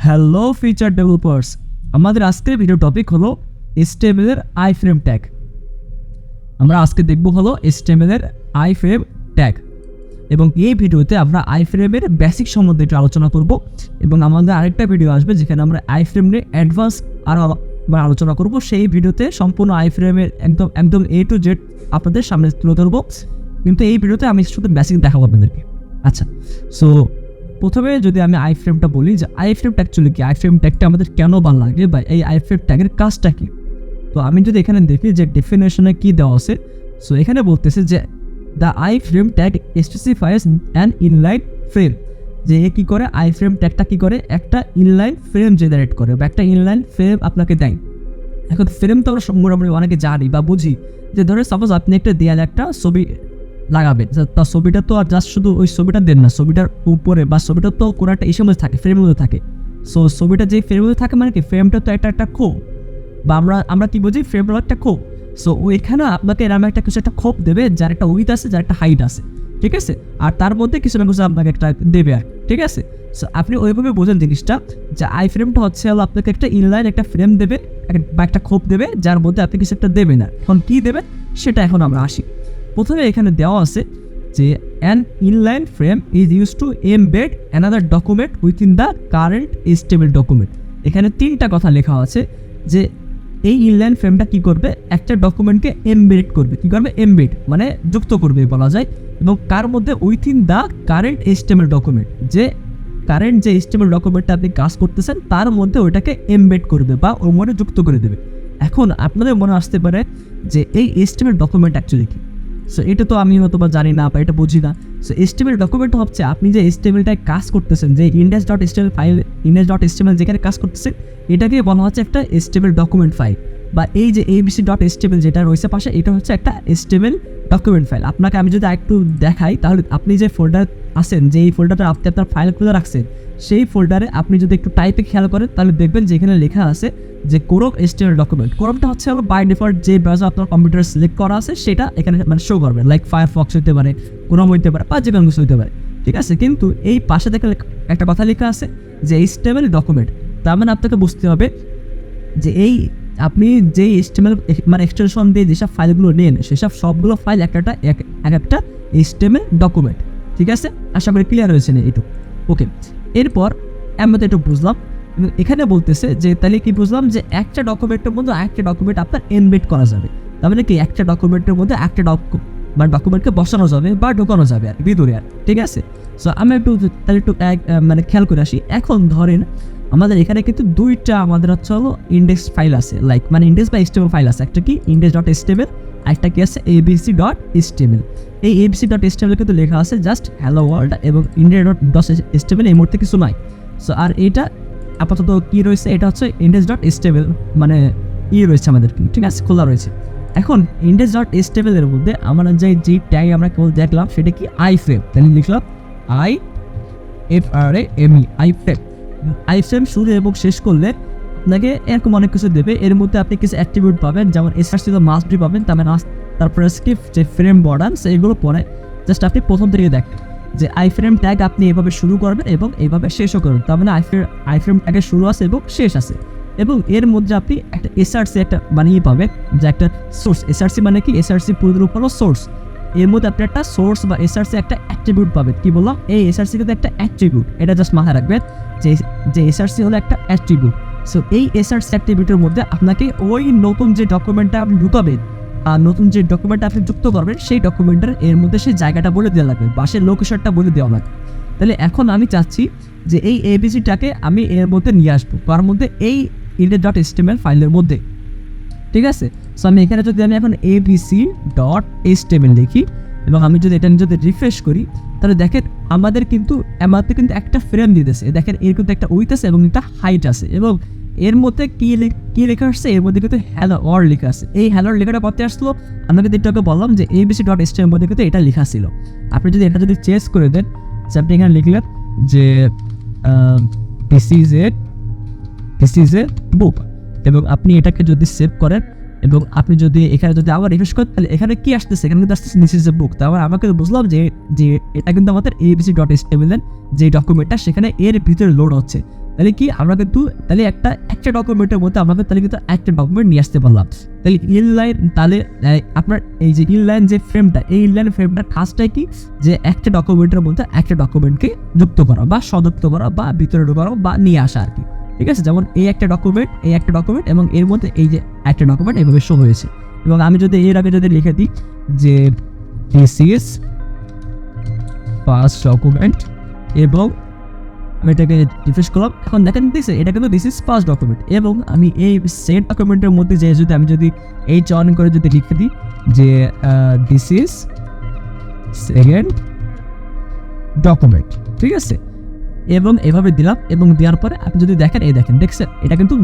Hello feature developers, আমাদের আজকের video topic হলো HTML এর iFrame ট্যাগ। আমরা আজকে দেখব হলো HTML এর iFrame ট্যাগ, এবং এই ভিডিওতে আমরা iFrame এর বেসিক সম্বন্ধে একটু আলোচনা করব, এবং আমাদের আরেকটা ভিডিও আসবে যেখানে আমরা iFrame এর অ্যাডভান্স আরও আলোচনা করব। সেই ভিডিওতে সম্পূর্ণ iFrame এর একদম A to Z আপনাদের সামনে তুলে ধরবো, কিন্তু এই ভিডিওতে আমি শুধু বেসিক দেখাবো আপনাদেরকে। আচ্ছা, সো প্রথমে যদি আমি iFrameটা বলি যে iFrame অ্যাকচুয়ালি কি, iFrame ট্যাগটা আমাদের কেন ভালো লাগে বা এই iFrame ট্যাগের কাজটা কি। তো আমি যদি এখানে দেখি যে ডেফিনেশনে কি দেওয়া আছে, সো এখানে বলতেছে যে the iFrame tag specifies an inline frame. যে এ কী করে, iFrame ট্যাগটা কী করে, একটা ইনলাইন ফ্রেম জেনারেট করে বা একটা ইনলাইন ফ্রেম আপনাকে দেয়। এখন ফ্রেম তো আমরা মোটামুটি অনেকে জানি বা বুঝি, যে ধরে সাপোজ আপনি একটা দেয়ালে একটা ছবি লাগাবেন, তার ছবিটা তো আর জাস্ট শুধু ওই ছবিটা দেন না, ছবিটার উপরে বা ছবিটা তো কোনো একটা ইসের মধ্যে থাকে, ফ্রেমের মধ্যে থাকে। সো ছবিটা যে ফ্রেমের মধ্যে থাকে মানে কি, ফ্রেমটা তো একটা খোপ, বা আমরা কি বুঝি, ফ্রেম হলো একটা খোপ। সো ওইখানে আপনাকে এরকম একটা কিছু একটা খোপ দেবে, যার একটা উইথ আছে, যার একটা হাইট আছে, ঠিক আছে, আর তার মধ্যে কিছু না কিছু আপনাকে একটা দেবে আর, ঠিক আছে। সো আপনি ওইভাবে বোঝেন জিনিসটা, যে iFrameটা হচ্ছে হলো আপনাকে একটা ইনলাইন একটা ফ্রেম দেবে বা একটা খোপ দেবে, যার মধ্যে আপনি কিছু একটা দেবেন। আর এখন কী দেবেন সেটা এখন আমরা আসি। প্রথমে এখানে দেওয়া আছে যে an inline frame is use to embed another document within the current HTML document. এখানে তিনটা কথা লেখা আছে যে এই ইনলাইন ফ্রেমটা কী করবে, একটা ডকুমেন্টকে এমবেড করবে। কী করবে, এমবেড মানে যুক্ত করবে বলা যায়, এবং কার মধ্যে, within the current HTML document, যে কারেন্ট যে HTML ডকুমেন্টটা আপনি কাজ করতেছেন তার মধ্যে ওইটাকে এমবেড করবে বা ওর মধ্যে যুক্ত করে দেবে। এখন আপনাদের মনে আসতে পারে যে এই HTML ডকুমেন্ট অ্যাকচুয়ালি কী। সো এটা তো আমি হয়তো বা জানি না বা এটা বুঝি না। সো HTML ডকুমেন্ট হচ্ছে আপনি যে HTMLটায় কাজ করতেছেন, যে index.html ফাইল, index.html যেখানে কাজ করতেছেন, এটাকে বলা হচ্ছে একটা HTML ডকুমেন্ট ফাইল, বা এই যে abc.html যেটা রয়েছে পাশে, এটা হচ্ছে একটা HTML ডকুমেন্ট ফাইল। আপনাকে আমি যদি একটু দেখাই, তাহলে আপনি যে ফোল্ডার আছেন, যে এই ফোল্ডারটা আপনি আপনার ফাইল খুলে রাখছেন, সেই ফোল্ডারে আপনি যদি একটু টাইপে খেয়াল করেন, তাহলে দেখবেন যে এখানে লেখা আছে যে ক্রোম HTML ডকুমেন্ট। ক্রোমটা হচ্ছে হলো বাই ডিফল্ট যে ব্রাউজার আপনার কম্পিউটারে সিলেক্ট করা আছে সেটা এখানে মানে শো করবে, লাইক ফায়ারফক্স হতে পারে, ক্রোম হইতে পারে, বা যে কোনো কিছু হতে পারে, ঠিক আছে। কিন্তু এই পাশে দেখে একটা কথা লেখা আছে যে HTML ডকুমেন্ট, তার মানে আপনাকে বুঝতে হবে যে এই আপনি যে HTML মানে এক্সটেনশন দিয়ে যেসব ফাইলগুলো নেন, সেসব সবগুলো ফাইল একটা HTML ডকুমেন্ট, ঠিক আছে। আশা করি ক্লিয়ার হয়েছে না এটুকু, ওকে। এরপর আমরা তো একটু বুঝলাম, এখানে বলতেছে যে তাহলে কি বুঝলাম, যে একটা ডকুমেন্টের মধ্যে একটা ডকুমেন্ট আপনার এমবেড করা যাবে, তার মানে কি একটা ডকুমেন্টের মধ্যে একটা ডকুমেন্টকে বসানো যাবে বা ঢোকানো যাবে আর ভিতরে আর, ঠিক আছে। সো আমি তাহলে একটু মানে খেয়াল করে আসি। এখন ধরেন আমাদের এখানে কিন্তু দুইটা আমাদের হচ্ছে হলো ইন্ডেক্স ফাইল আছে, লাইক মানে ইন্ডেক্স বা HTML ফাইল আছে, একটা কি index.html, একটা কি আছে abc.html। এই abc.html কিন্তু লেখা আছে জাস্ট হ্যালো ওয়ার্ল্ড, এবং index.html এই মুহূর্তে কিছু নাই। সো আর এটা আপাতত কি রয়েছে, এটা হচ্ছে index.html মানে রয়েছে আমাদের, ঠিক আছে, খোলা রয়েছে। এখন index.html এর মধ্যে আমরা যে ট্যাগ আমরা কেবল দেখলাম সেটা কি iFrame, তাহলে লিখলাম iFrame। iFrame শুরু এবং শেষ করলে আপনাকে এরকম অনেক কিছু দেবে, এর মধ্যে আপনি কিছু অ্যাট্রিবিউট পাবেন, যেমন SRC মাস্ট বি পাবেন, তারপরে স্ক্রিপ্ট যে ফ্রেম বর্ডার্স এগুলো পরে জাস্ট আপনি প্রথম থেকে দেখবেন যে iFrame ট্যাগ আপনি এভাবে শুরু করবেন এবং এইভাবে শেষও করবেন, তার মানে iFrame ট্যাগের শুরু আছে এবং শেষ আছে, এবং এর মধ্যে আপনি একটা SRC একটা বানিয়ে পাবেন, যে একটা সোর্স। SRC মানে কি, SRC পুরোপুরি হলো সোর্স। এর মধ্যে আপনি একটা সোর্স বা SRC একটা অ্যাট্রিবিউট পাবেন। কি বললাম, এই SRC কিন্তু একটা অ্যাট্রিবিউট, এটা জাস্ট মাথায় রাখবেন যে SRC হলো একটা অ্যাট্রিবিউট। সো এই SRC অ্যাট্রিবিউটের মধ্যে আপনাকে ওই নতুন যে ডকুমেন্টটা আপনি ঢুকাবেন, আর নতুন যে ডকুমেন্টটা আপনি যুক্ত করবেন, সেই ডকুমেন্টের এর মধ্যে সেই জায়গাটা বলে দেওয়া লাগবে বা সেই লোকেশনটা বলে দেওয়া লাগবে। তাহলে এখন আমি চাচ্ছি যে এই ABCটাকে আমি এর মধ্যে নিয়ে আসবো, তার মধ্যে এই index.html ফাইলের মধ্যে, ঠিক আছে। সো আমি এখানে যদি আমি এখন abc.html লিখি এবং আমি যদি এটা যদি রিফ্রেশ করি, তাহলে দেখেন আমাদের কিন্তু একটা ফ্রেম দিতেছে, দেখেন এর কিন্তু একটা উইথ আছে এবং একটা হাইট আছে, এবং এর মধ্যে কি লেখা আসছে, এর মধ্যে কিন্তু হ্যালো ওয়ার্ল্ড লেখা আছে। এই হ্যালো লেখাটা করতে আসলো, আমরা কিন্তু এটাকে বললাম যে abc.html মধ্যে কিন্তু এটা লেখা ছিল। আপনি যদি এটা যদি চেঞ্জ করে দেন, আপনি এখানে লিখলেন যে দিস ইজ এ বুক, এবং আপনি এটাকে যদি সেভ করেন এবং আপনি যদি এখানে যদি আবার রিফ্রেশ করেন, তাহলে এখানে কি আসতেছে, এখানে কিন্তু আসতেছে দিস ইজ এ বুক। তারপর আমাকে বুঝলাম যে এটা কিন্তু আমাদের abc.html যে ডকুমেন্টটা সেখানে এর ভিতরে লোড হচ্ছে। তাহলে কি আমরা কিন্তু তাহলে একটা ডকুমেন্টের মধ্যে আমরা তাহলে কিন্তু একটা ডকুমেন্ট নিয়ে আসতে পারলাম। তাহলে ইনলাইন তাহলে আপনার এই যে ইনলাইন যে ফ্রেমটা, এই ইনলাইন ফ্রেমটার কাজটাই কি যে একটা ডকুমেন্টের মধ্যে একটা ডকুমেন্টকে যুক্ত করা বা সংযুক্ত করা বা ভিতরে ঢোকানো বা নিয়ে আসা আর কি। ঠিক আছে, যেমন এই একটা ডকুমেন্ট এবং এর মধ্যে এই যে একটা ডকুমেন্ট এইভাবে শো হয়েছে। এবং আমি যদি এর আগে যদি লিখে দিই যে দিস ইজ ফার্স্ট ডকুমেন্ট এবং আমি এটাকে রিফ্রেশ করলাম, এখন দেখেন দিচ্ছে এটা কিন্তু দিস ইজ ফার্স্ট ডকুমেন্ট। এবং আমি এই সেট ডকুমেন্টের মধ্যে যে আমি যদি এই অন করে যদি লিখে দিই যে দিস ইজ সেকেন্ড ডকুমেন্ট, ঠিক আছে, এবং এভাবে দিলাম। এবং দেওয়ার পরে আপনি যদি দেখেন দেখছেন এটা কিন্তু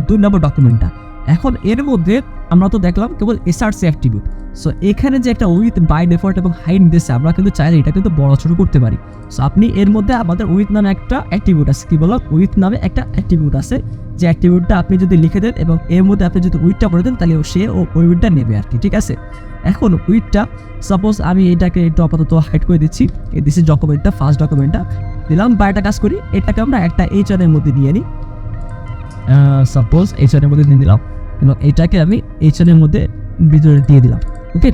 দুই নম্বর ডকুমেন্টটা। এখন এর মধ্যে আমরা তো দেখলাম কেবল এসআরসি অ্যাট্রিবিউট। সো এখানে যে একটা উইথ বাই ডিফল্ট এবং হাইড দিচ্ছে, আমরা কিন্তু চাইলে এটা কিন্তু বড় ছোট করতে পারি। সো আপনি এর মধ্যে আমাদের উইথ নামে একটা অ্যাট্রিবিউট আছে, কি বললাম উইথ নামে একটা অ্যাট্রিবিউট আছে, যে অ্যাট্রিবিউটটা আপনি যদি লিখে দেন এবং এর মধ্যে আপনি যদি উইথটা করে দেন তাহলে সে উইথটা নেবে আর কি। ঠিক আছে, এখন উইথটা সাপোজ আমি এটাকে একটু আপাতত হাইড করে দিচ্ছি, দিস ইজ ডকুমেন্টটা ফার্স্ট ডকুমেন্টটা দিলাম। বা একটা কাজ করি, এটাকে আমরা একটা এইচআরের মধ্যে নিয়ে নিই, সাপোজ এইচআরের মধ্যে নিয়ে দিলাম এবং এটাকে আমি এইচআরের মধ্যে ভিতরে দিয়ে দিলাম। ওকে,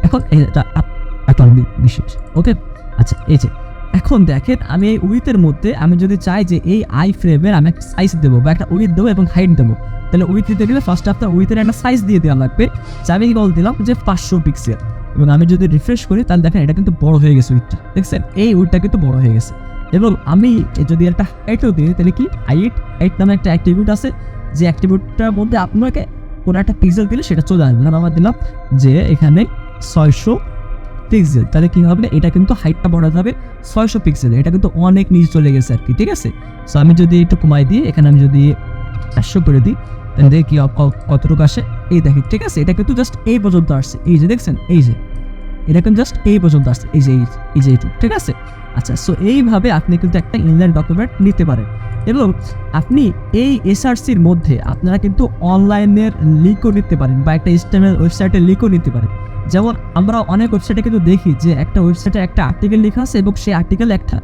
এখন এটা বিশেষ। ওকে, আচ্ছা এই যে এখন দেখেন আমি এই উইথের মধ্যে আমি যদি চাই যে এই আই ফ্রেমের আমি একটা সাইজ দেবো বা একটা উইথ দেবো এবং হাইট দেবো, তাহলে উইথ দিতে গেলে ফার্স্ট আপনার উইথের একটা সাইজ দিয়ে দেওয়া লাগবে। আমি বল দিলাম যে 500 পিক্সেল এবং আমি যদি রিফ্রেশ করি তাহলে দেখেন এটা কিন্তু বড় হয়ে গেছে উইথটা, দেখছেন এই উইথটা কিন্তু বড় হয়ে গেছে। এবং আমি যদি একটা হাইটও দিই তাহলে কি হাইট নামে একটা অ্যাট্রিবিউট আছে, যে অ্যাট্রিবিউটটার মধ্যে আপনাকে কোনো একটা পিক্সেল দিলে সেটা চলে আসবে। আমরা দিলাম যে এখানে 600 পিক্সেল, তাহলে কি হবে এটা কিন্তু হাইটটা বড় যাবে 600 পিক্সেল, এটা কিন্তু অনেক নিচে চলে গেছে আর কি। ঠিক আছে, সো আমি যদি একটু কমাই দিই, এখানে আমি যদি 500 করে দিই তাহলে দেখি কি কতটুকু আসে। এই দেখি, ঠিক আছে, এটা কিন্তু জাস্ট এই পর্যন্ত আসছে, এই যে দেখছেন এই যে এটা কিন্তু জাস্ট এই পর্যন্ত আসছে, এই যে এইটুকু। ঠিক আছে, আচ্ছা, সো এইভাবে আপনি কিন্তু একটা ইনলাইন ডকুমেন্ট নিতে পারেন। এবং আপনি এই এসআরসির মধ্যে আপনারা কিন্তু অনলাইনের লিঙ্কও নিতে পারেন বা একটা HTML ওয়েবসাইটের লিঙ্কও নিতে পারেন। যেমন আমরা অনেক ওয়েবসাইটে কিন্তু দেখি যে একটা ওয়েবসাইটে একটা আর্টিকেল লেখা আছে এবং সেই আর্টিকেলে একটা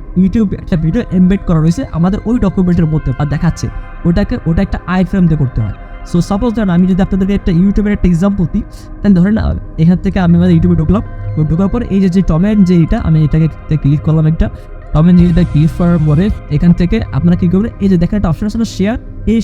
একটা ভিডিও এমবেড করা রয়েছে আমাদের ওই ডকুমেন্টের মধ্যে বা দেখাচ্ছে, ওটা একটা আইফ্রেম দিয়ে করতে হয়। সো সাপোজ ধরেন আমি যদি আপনাদেরকে একটা ইউটিউবের একটা এক্সাম্পল দিই, তাহলে ধরেন এখান থেকে আমি আমাদের ইউটিউবে ঢুকলাম, ঢোকার পরে এই যে টমেন যে এটা আমি এটাকে ক্লিক করলাম, একটা টমেন যেটা ক্লিক করার পরে এখান থেকে আপনারা কী করবেন, এই যে দেখেন একটা অপশন আছে শেয়ার, এই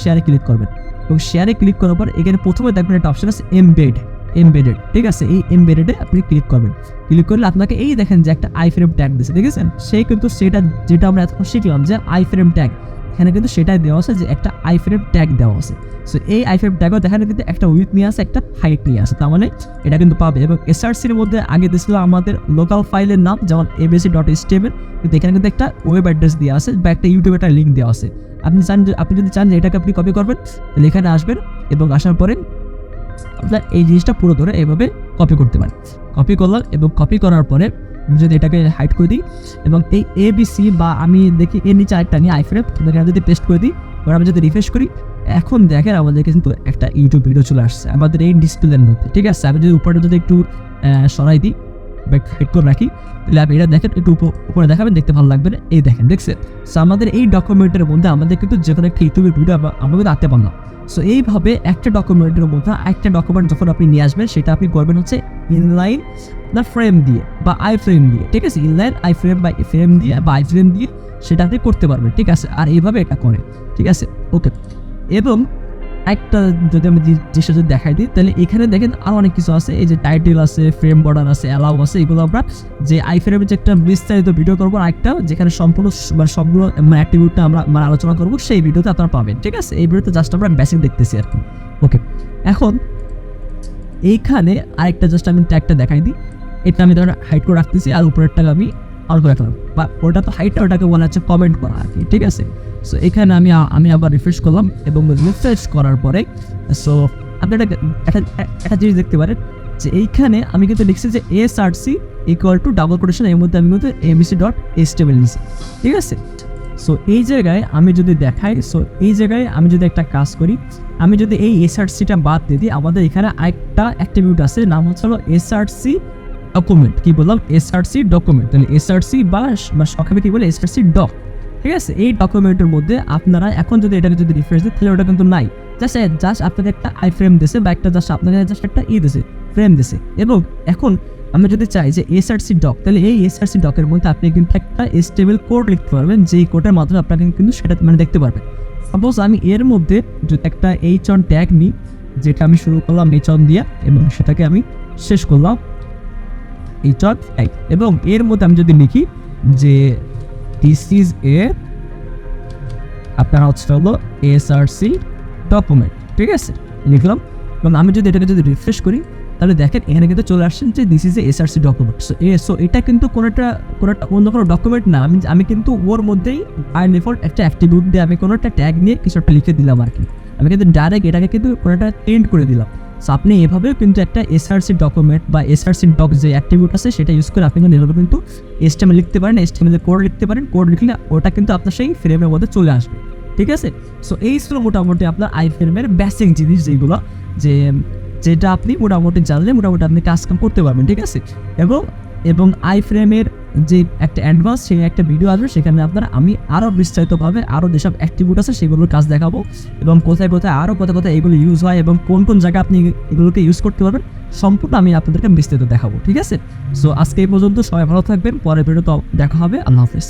শেয়ারে ক্লিক করবেন এবং শেয়ারে ক্লিক করার পর এখানে প্রথমে দেখবেন একটা অপশন আছে এমবেডেড। ঠিক আছে, এই এমবেডেডে আপনি ক্লিক করবেন। ক্লিক করলে আপনাকে এই দেখেন যে একটা আইফ্রেম ট্যাগ দিয়েছে, দেখেছেন, সেই কিন্তু সেটা যেটা আমরা এতক্ষণ শিখলাম যে আইফ্রেম ট্যাগ, এখানে কিন্তু সেটাই দেওয়া আছে যে একটা আইফ্রেম ট্যাগ দেওয়া আছে। সো এই আইফ্রেম ট্যাগও দেখানো কিন্তু একটা উইথ নিয়ে আসে, একটা হাইট নিয়ে আসে, তার মানে এটা কিন্তু পাবে। এবং এসআরসির মধ্যে আগে দিয়েছিল আমাদের লোকাল ফাইলের নাম, যেমন abc.html, কিন্তু এখানে কিন্তু একটা ওয়েব অ্যাড্রেস দেওয়া আছে বা একটা ইউটিউবে একটা লিঙ্ক দেওয়া আছে। আপনি যদি চান যে এটাকে আপনি কপি করবেন তাহলে এখানে আসবেন এবং আসার পরে আপনার এই জিনিসটা পুরো ধরে এভাবে কপি করতে পারেন। কপি করলাম এবং কপি করার পরে আমি যদি এটাকে হাইড করে দিই এবং এই ABC বা আমি দেখি এর নিচে আরেকটা নিয়ে আইফ্রেম, এখানে যদি পেস্ট করে দিই এবার আমি যদি রিফ্রেশ করি, এখন দেখেন আমাদের কিন্তু একটা ইউটিউব ভিডিও চলে আসছে আমাদের এই ডিসপ্লের মধ্যে। ঠিক আছে, আমি যদি উপরে যদি একটু সরাই দিই বা হাইড করে রাখি তাহলে আপনি এটা দেখেন, একটু উপরে দেখাবেন, দেখতে ভালো লাগবে। এই দেখেন, দেখছেন, সো আমাদের এই ডকুমেন্টের মধ্যে আমাদের কিন্তু যে কোনো একটা ইউটিউবের ভিডিও আমরা কিন্তু আনতে পারলাম। সো এইভাবে একটা ডকুমেন্টের মধ্যে একটা ডকুমেন্ট যখন আপনি নিয়ে আসবেন সেটা আপনি করবেন হচ্ছে ইনলাইন না ফ্রেম দিয়ে বা আইফ্রেম দিয়ে। ঠিক আছে, ইনলাইন আইফ্রেম বা ফ্রেম দিয়ে বা আইফ্রেম দিয়ে সেটা আপনি করতে পারবেন। ঠিক আছে, আর এইভাবে এটা করে। ঠিক আছে, ওকে। এবং একটা যদি আমি জিনিসটা যদি দেখাই দিই তাহলে এখানে দেখেন আরও অনেক কিছু আছে, এই যে টাইটেল আছে, ফ্রেম বর্ডার আছে, অ্যালাউ আছে, এগুলো আমরা যে আইফ্রেমের যে একটা বিস্তারিত ভিডিও করবো আরেকটা যেখানে সম্পূর্ণ সবগুলো অ্যাট্রিবিউটটা আমরা আলোচনা করবো, সেই ভিডিওতে আপনারা পাবেন। ঠিক আছে, এই ভিডিওতে জাস্ট আমরা বেসিক দেখতেছি আর কি। ওকে, এখন এইখানে আরেকটা জাস্ট আমি ট্যাগটা দেখাই দিই, এটা আমি ধরেন হাইড করে রাখতেছি আর উপরেরটাকে আমি আর করে রাখলাম, বা ওটা তো হাইটটা ওটাকে বলা হচ্ছে কমেন্ট করা আর কি। ঠিক আছে, সো এখানে আমি আবার রিফ্রেশ করলাম এবং রিফ্রেশ করার পরে সো আপনি একটা জিনিস দেখতে পারেন যে এইখানে আমি কিন্তু লিখছি যে SRC equal to double quotation, এর মধ্যে আমি কিন্তু abc.html লিখছি। ঠিক আছে, সো এই জায়গায় আমি যদি দেখাই, সো এই জায়গায় আমি যদি একটা কাজ করি, আমি যদি এই এসআরসিটা বাদ দিয়ে দিই, আমাদের এখানে একটা অ্যাট্রিবিউট আছে, নাম হচ্ছে হলো এসআরসি ডকুমেন্ট। কি বললাম, এসআরসি ডকুমেন্ট, তাহলে এসআরসি বা সংক্ষেপে কি বলে এসআরসি ডক। ঠিক আছে। এই ডকুমেন্টের মধ্যে আপনারা এখন যদি এটাকে যদি রিফ্রেশ দিই তাহলে ওটা কিন্তু নাই। জাস্ট আপনাদের একটা iFrame দিছে বা একটা জাস্ট আপনাদের জাস্ট একটা দিছে, ফ্রেম দিছে। এবং এখন আমরা যদি চাই যে এসআরসি ডক, তাহলে এই এসআরসি ডকের মধ্যে আপনি কিন্তু একটা স্টেবল কোড লিখতে পারবেন, যেই কোডের মাধ্যমে আপনাকে কিন্তু সেটা মানে দেখতে পারবেন। সাপোজ আমি এর মধ্যে যদি একটা HOI ট্যাগ নিই, যেটা আমি শুরু করলাম HOI দিয়ে এবং সেটাকে আমি শেষ করলাম HOI ট্যাগ, এবং এর মধ্যে আমি যদি লিখি যে দিস ইজ এ আপনার হচ্ছে হলো এসআরসি ডকুমেন্ট, ঠিক আছে, লিখলাম। এবং আমি যদি এটাকে যদি রিফ্রেশ করি তাহলে দেখেন এখানে কিন্তু চলে আসছেন যে this is a SRC document. So এটা কিন্তু কোনো একটা অন্য কোনো ডকুমেন্ট না, আমি কিন্তু ওর মধ্যেই বাই ডিফল্ট একটা অ্যাট্রিবিউট দিয়ে আমি কোনো একটা ট্যাগ নিয়ে কিছু একটা লিখে দিলাম আর কি। আমি কিন্তু ডাইরেক্ট এটাকে কিন্তু কোনো একটা প্রিন্ট করে দিলাম। সো আপনি এভাবেও কিন্তু একটা এসআরসি ডকুমেন্ট বা এসআরসি ডক যে অ্যাট্রিবিউট আছে সেটা ইউজ করে আপনি কিন্তু এভাবে কিন্তু HTML লিখতে পারেন, HTML কোড লিখতে পারেন। কোড লিখলে ওটা কিন্তু আপনার সেই ফ্রেমের মধ্যে চলে আসবে, ঠিক আছে। সো এই ছিল মোটামুটি আপনার iFrame-এর বেসিক জিনিস, যেগুলো যেটা আপনি মোটামুটি জানলে মোটামুটি আপনি কাজ কাম করতে পারবেন, ঠিক আছে। এবং iFrame-এর যে একটা অ্যাডভান্স সেই একটা ভিডিও আসবে, সেখানে আপনারা আমি আরও বিস্তারিতভাবে আরও যেসব অ্যাক্টিভিটি আছে সেগুলোর কাজ দেখাবো, এবং কোথায় কোথায় এগুলো ইউজ হয় এবং কোন জায়গায় আপনি এগুলোকে ইউজ করতে পারবেন সম্পূর্ণ আমি আপনাদেরকে বিস্তারিত দেখাবো, ঠিক আছে। সো আজকে এই পর্যন্ত, সবাই ভালো থাকবেন, পরের ভিডিওতে দেখা হবে। আল্লাহ হাফেজ।